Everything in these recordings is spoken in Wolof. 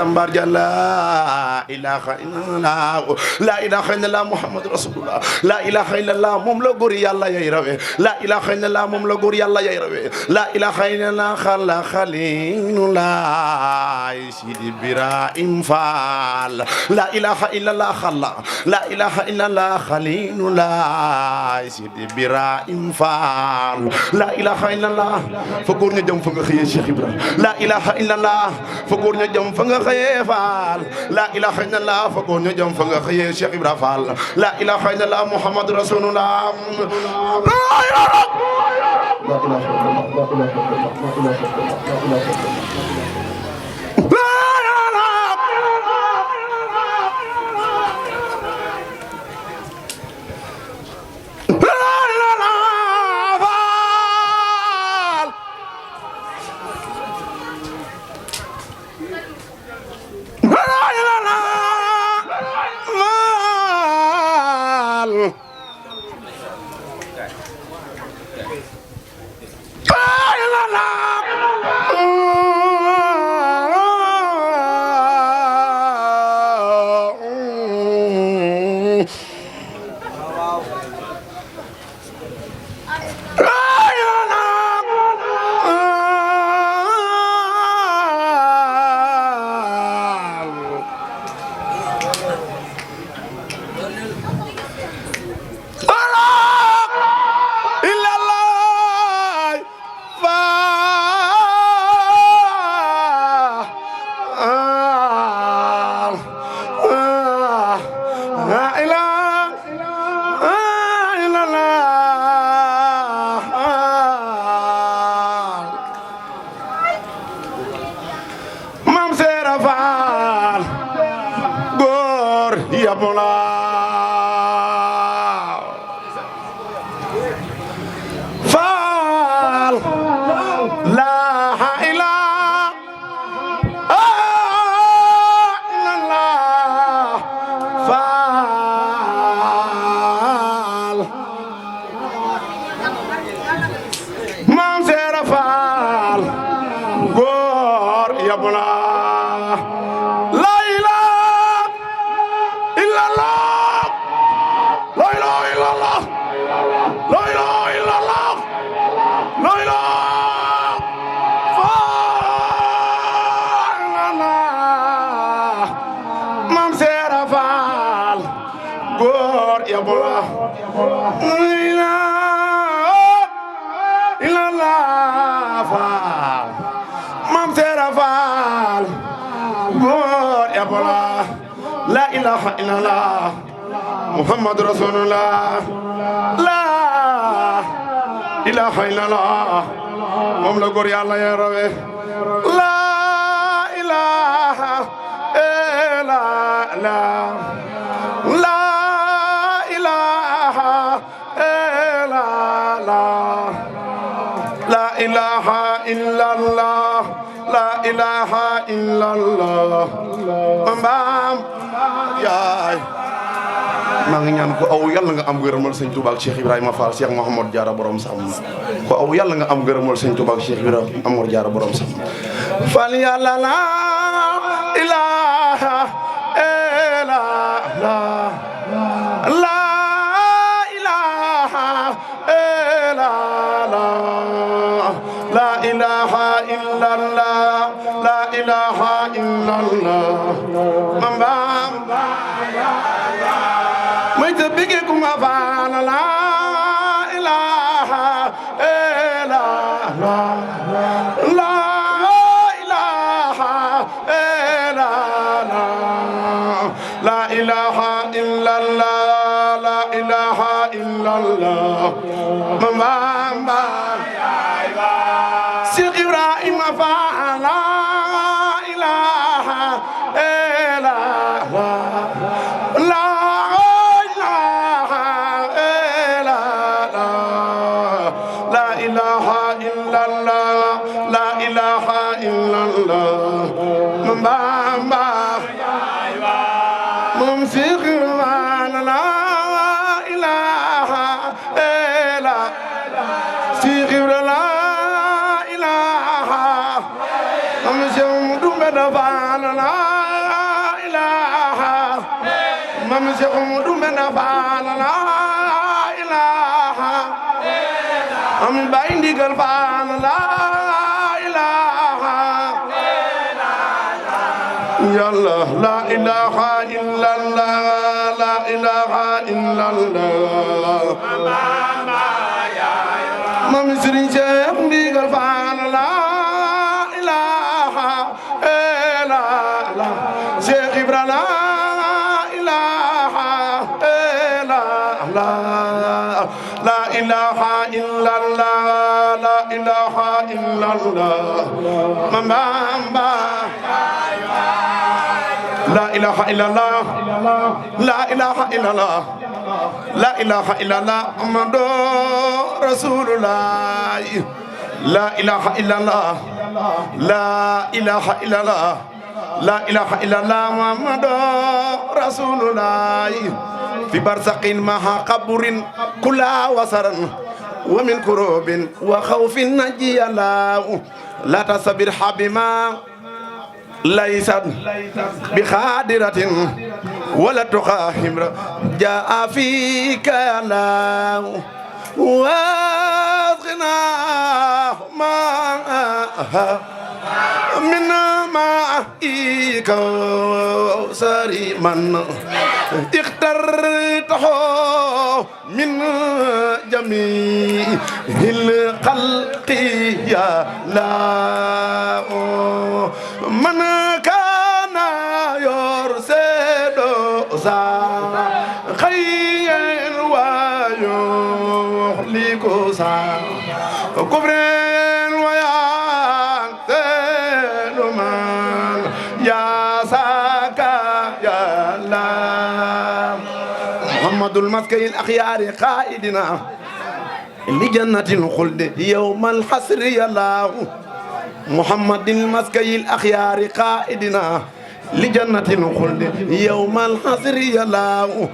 jàmbaar ja la ilaha illallah la ilaha illallah muhammad rasulullah la ilaha illallah moom la góor yàlla yay rawe la ilaha illallah moom la góor yàlla yay rawe la ilaha illallah xala xalilullah sidi Ibrahim Fall la ilaha illallah xala la ilaha illallah xalilullah sidi Ibrahim Fall la ilaha illallah fa góor ña jëm fa nga xëyee Cheikh Ibrahim la ilaha illallah fa góor ña jëm fa nga xëyee Fall la ilaha illallah fa góor ña jëm fa nga xëyee Cheikh Ibrahim Fall la ilaha illallah Muhammad Rasulullah la ilaha illallah Muhammad Rasulullah la ilaha illallah moom la góor yàlla ya rawe la ilaha illallah la ilaha illallah la ilaha illallah la ilaha illallah maam yaay maa ngi ñaan ko aw yàlla nga am gërëmal sëñ Touba ak Cheikh Ibrahima Fall Cheikh Mouhamad Diarra borom Sam ko aw yàlla nga am gërëmal sëñ Touba ak Cheikh Ibrahima Amor Diarra borom Sam Fall yàlla la ilaha illallah la ilaha illallah la ilaha illallah la ilaha illallah mambam may te bige kuma faala la ilaha illallah la ilaha illallah la ilaha illallah la ilaha illallah mambam Cheikh Ibrahima Fall la ilaha illallah la ilaha illallah la ilaha illallah la ilaha illallah Bamba moom Cheikh Ibrahima la ilaha illallah Cheikh Ibrahima Mbenda Faal la ilaha Mam Cheikh Modou Mbenda Faal la ilaha am Baay Ndigal Faal la ilaha yàlla la ilaha illallah la ilaha illallah Mam Serigne Cheikh Ndigal Faal la ilaha illallah Cheikh Ibra la ilaha illallah la ilaha illallah la ilaha illallah Mamba la ilaha illallah la ilaha illallah la ilaha illallah Muhammadu Rasulullah la ilaha illallah la ilaha illallah la ilaha illallah Muhammadu Rasulullah fi barzaqin maha qabrin kula wasaran wa min kurubin wa khawfin najiyallah la tasbir habima laysat bi khadiratin wala tuqahimra jaa fika la wasqina ma min ma'ika sari man اخترته من جميع الخلق يا لا من كان يرسل خير ويهلك كفر ويغفر من يساك يا الله محمد المسكي الأخيار قائدنا لجنة الخلد يوم الحسر يا الله محمد المسكي الأخيار قائدنا لجنة الخلد يوم الحسر يا الله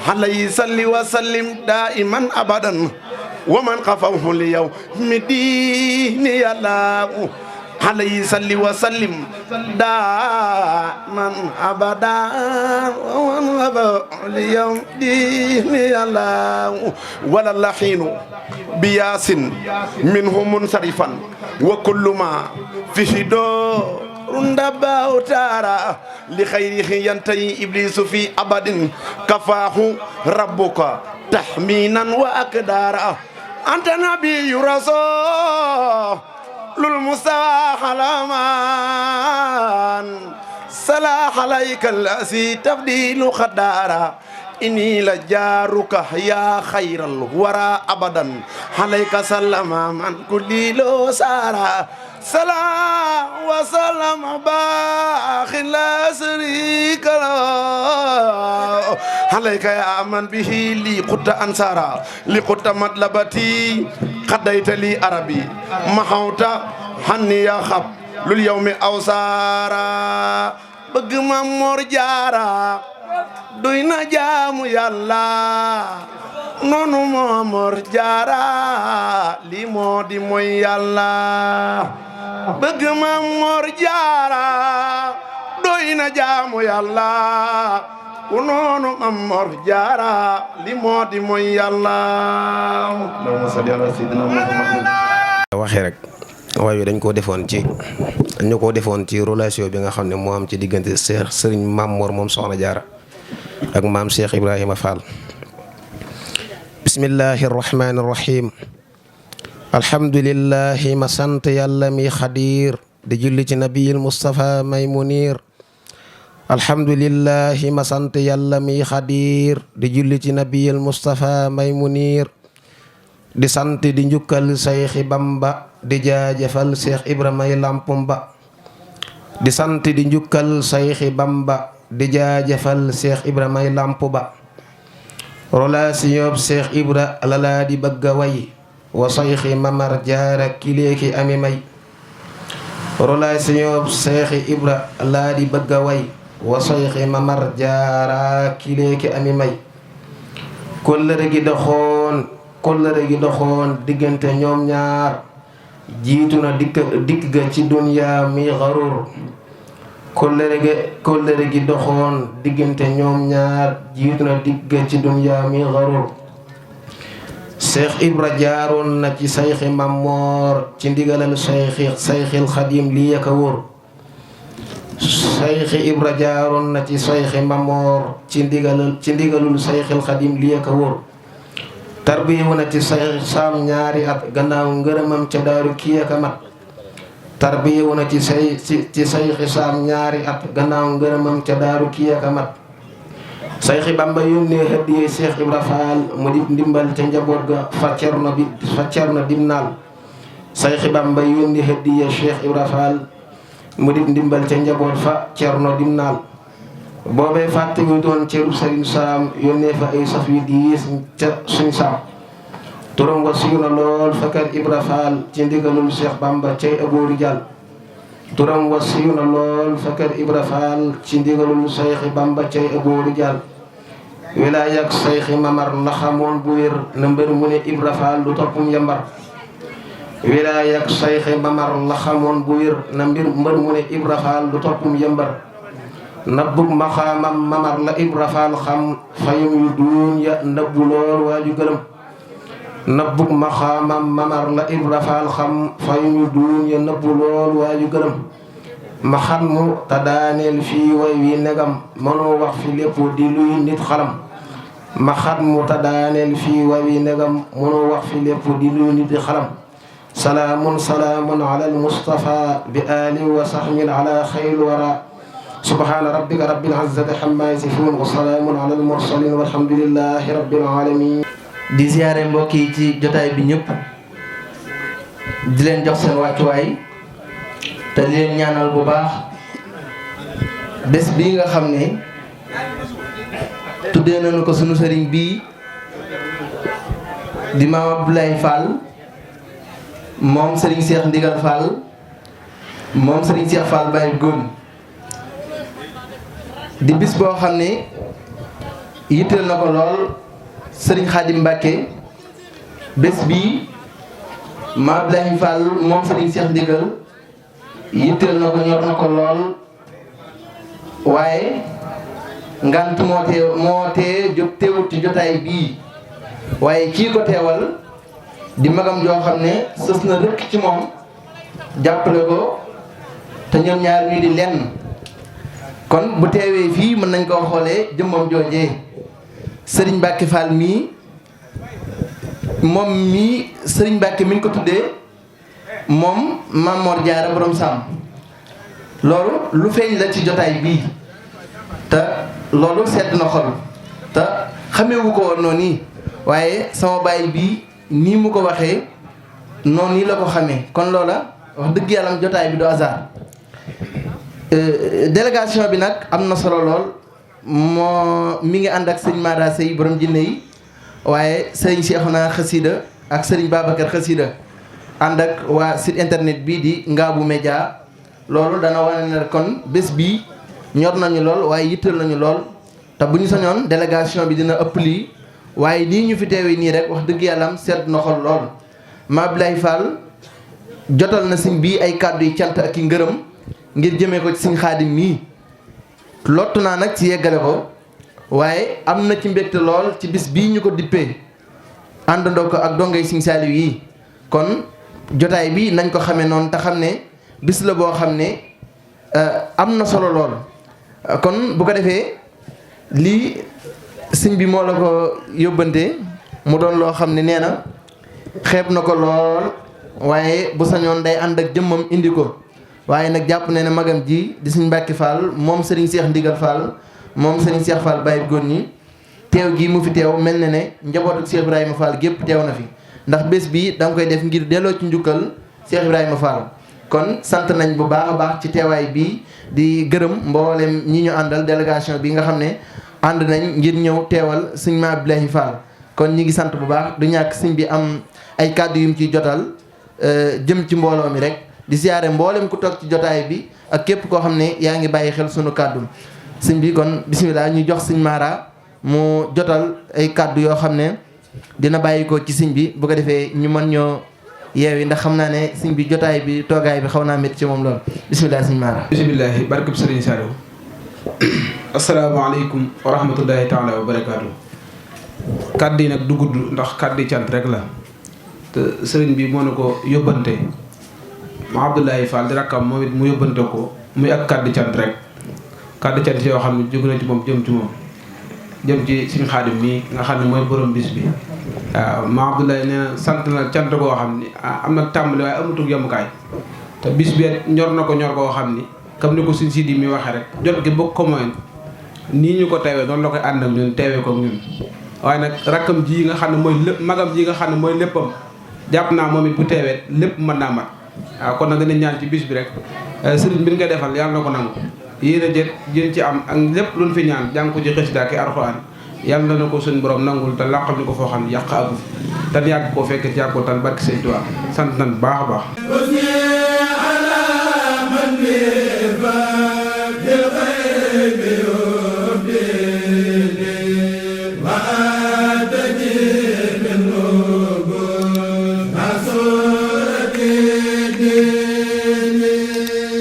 عليه صل وسلم دائما أبدا ومن قفوه اليوم دين يا الله عليه صل وسلم دائما أبدا ومن قفوه اليوم دين يا الله ولا اللحين بياس منه منصرفا وكل ما فيه دور رندبا تارا لخيره ينتهي إبليس في أبد كفاه ربك تحمينا وأقدارا أنت نبي رسول للمستوى حلامان صلاح عليك الذي تفضيل خدارا إني لجارك يا خير الورى أبدا عليك سلام من كل لو سارا سلام وسلام باخ لا شريك له عليك يا من به لي قد أنصارا لقد مطلبتي قضيت لي عربي محوت حني يا خب لليوم أوسارا بقم مرجارا دوينا جامو يالا نونو مامور جارا لي مودي موي يالا bëgg Mamor Jaara doy na jaamu yàlla ku noonu Mamor Jaara li moo di mooy yàlla Allahumma salli ala sayyidina Muhammad waxee rek waaye dañ koo defoon ci relation bi nga xam ne moo am ci diggante Cheikh Serigne Mamor moom Soxna Jaara ak maam Cheikh Ibrahima Fall bismillahir rahmanir rahim alhamdulillahi ma sant yàlla mi xadiir di julli ci nabiyil Mustafa may munir alhamdulillahi ma sant yàlla mi xadiir di julli ci nabiyil Mustafa may munir di sant di njukkal Seexi Bamba di jaajëfal Seex Ibrahima Lampum Ba di sant di njukkal Seexi Bamba di jaajëfal Seex Ibrahima Lampu Ba relation Seex Ibra lala di bëgg a way wa Seexi Mamar Jaara kileeki ami may relation Seexi Ibra laa di bëgg a way wa Seexi Mamar Jaara kileeki ami may kóllëre gi doxoon diggante ñoom ñaar jiitu na dikk ga ci dunya mi xarur kóllëre gi doxoon diggante ñoom ñaar jiitu na digg ci dunyaa mi xarur Seex Ibra jaaroon na ci sayxi Mammoor ci ndigalal sayxil Xadim lii ak a wóor sayxi Ibra jaaroon na ci sayxi Mammoor ci ndigalul sayxil Xadim lii ak a wóor tarbiyewu na ci sayx saam ñaari at gannaaw ngërëmam ca daaru kii ak a mat tarbiyewu na ci sayxi saam ñaari at gannaaw ngërëmam ca daaru kii ak a mat sayxi Bamba yónnee hëddiyee Seex Ibra Faal mu di ndimbal ca njaboot ga fa cerno dimnaal sayxi Bamba yónnee hëddiyee Seex Ibra Faal mu di ndimbal ca njaboot fa cerno dimnaal boobee fàtte wu doon cerub Sëriñ Saam yónnee fa ay saf yu diis ca suñ saam turam wa siiw na lool fa kër Ibra Faal ci ndigalul Seex Bamba cay abóori jàll turam wa siiw na lool fa kër Ibra Faal ci ndigalul sayxi Bamba cay abóori jàll wilaaya ak sayxi Mamar la xamoon bu wér na mbër mu ne Ibra Faal du toppum yambar wilaaya ak sayxi Mamar la xamoon bu wér na mbër mu ne Ibra Faal du toppum yambar nabbug maxaamam Mamar la Ibra Faal xam fayum yu duun ya nëbbu lool waaju gërëm nabbug maxaamam Mamar la Ibra Faal xam fayum yu duun ya nëbbu lool waaju gërëm ma xam mu te daaneel fii way wi negam mënoo wax fi lépp di luy nit xalam ma xam mu te daaneel fii way wi negam mënoo wax fi lépp di luy nit xalam salaamun ala al Mustafa bi ali wa sahmin ala xayl wara subhaana rabbika rabbil izzati amma yasifuun wa salaamun ala al mursalin walhamdulillahi rabbil alamin di ziyaare mbokk yi ci jotaay bi ñëpp di leen jox seen wàccuwaay te di leen ñaanal bu baax bés bii nga xam ne tuddee nañu ko sunu sëriñ bii di Maam Abdoulaye Fall moom sëriñ Cheikh Ndigal Fall moom sëriñ Cheikh Fall Baye Góor di bis boo xam ne yitteel na ko lool sëriñ Xaadim Mbàkke bés bii Maam Abdoulaye Fall moom sëriñ Cheikh Ndigal yitteel na ko ñor na ko lool waaye ngant moo tee teewut ci jotaay bii waaye kii ko teewal di magam joo xam ne sës na rëkk ci moom jàppale ko te ñoom ñaar ñu di lenn kon bu teewee fii mën nañ koo xoolee jëmmam joojee sëriñ Mbàkke Fall mii moom mii sëriñ Mbàkke mi ñu ko tuddee moom Maam Mor Jaara borom Saam loolu lu feeñ la ci jotaay bii te loolu sedd na xol te xameewu ko woon noonu nii waaye sama baay bii nii mu ko waxee noonu nii la ko xamee kon loola wax dëgg yàlla jotaay bi du hasard délégation bi nag am na solo lool mi ngi ànd ak sëñ Mara Sey borom jinne yi waaye sëriñ Cheikhouna Xasida ak sëriñ Babacar Xasida ànd ak waa site internet bii di Ngabou Média loolu dana wane ne kon bés bii ñor nañu lool waaye yittal nañu lool te bu ñu sañoon délégation bi dina ëpp lii waaye nii ñu fi teewee nii rek wax dëgg yàlla am sedd na xol lool. Maam Abdoulaye Fall jotal na sëñ bii ay kàddu yi cant ak i ngërëm ngir jëmee ko ci sëñ Xaadim mii lottu naa nag ci yeggale ko waaye am na ci mbégte lool ci bis bii ñu ko dippee àndandoo ko ak dongay sëñ Saaliw yi kon jotaay bi nañ ko xamee noonu te xam ne bis la boo xam ne am na solo lool kon bu ko defee lii sëñ bi moo la ko yóbbante mu doon loo xam ne nee na xeeb na ko lool waaye bu sañoon day ànd ak jëmmam indi ko waaye nag jàpp ne ne magam ji di sëñ Mbàkke Fall moom sëriñ Cheikh Ndigal Fall moom sëriñ Cheikh Fall Baye góor ñi teew gi mu fi teew mel na ne njabootu Cheikh Ibrahima Fall gépp teew na fi ndax bés bi da nga koy def ngir delloo ci njukkal Cheikh Ibrahima Fall kon sant nañ bu baax a baax ci teewaay bi di gërëm mboolem ñi ñu àndal délégation bi nga xam ne ànd nañ ngir ñëw teewal sëñ Maam Abdoulaye Fall kon ñi ngi sant bu baax du ñàkk sëñ bi am ay kàddu yu mu ciy jotal jëm ci mbooloo mi rek di siyaare mboolem ku toog ci jotaay bi ak képp koo xam ne yaa ngi bàyyi xel sunu kàddu sëñ bi kon bisimilah ñu jox sëñ Mara mu jotal ay kàddu yoo xam ne dina bàyyi ko ci sëñ bi bu ko defee ñu mën ñoo yeewi ndax xam naa ne sëñ bi jotaay bi toogaay bi xaw naa métti ci moom lool bisimilah sëñ Mara. bisimilah barkeb Sëriñ Saliou. asalaamaaleykum wa rahmatullahi taala wa barakaatu. kàddu yi nag du gudd ndax kàddu cant rek la te sëriñ bi moo ne ko yóbbante ma Abdoulaye Fall di rakkam moom it mu yóbbante ko muy ak kàddu cant rek kàddu cant yoo xam ne jóg na ci moom jëm ci moom jëm ci suñu Xaadim mii nga xam ne mooy borom bis bi. waaw ma Abdoulaye nee na sant na cant koo xam ni am na tàmbali waaye amatul yemukaay te bis bi ñor na ko ñor koo xam ni comme ni ko suñ Sidi mi waxee rek jot gi bokk ko mooy nii ñu ko teewee noonu la koy ànd ak ñun teewee ko ñun. waaye nag rakkam ji nga xam ne mooy lépp magam ji nga xam ne mooy léppam jàpp naa moom it bu teewee lépp mën naa mat waaw kon nag dinañ ñaan ci bis bi rek sëriñ bi ñu koy defal yàlla na ko nangu yéen a jën ci am ak lépp luñ fi ñaan jàng ko ci xasida ak alxuraan yàlla na ko suñu borom nangul te làqal ñu ko foo xam ne yàq agu te yàgg koo fekk ci yàgg ko tan barki Sëñ Tuubaa sant nañ baax a baax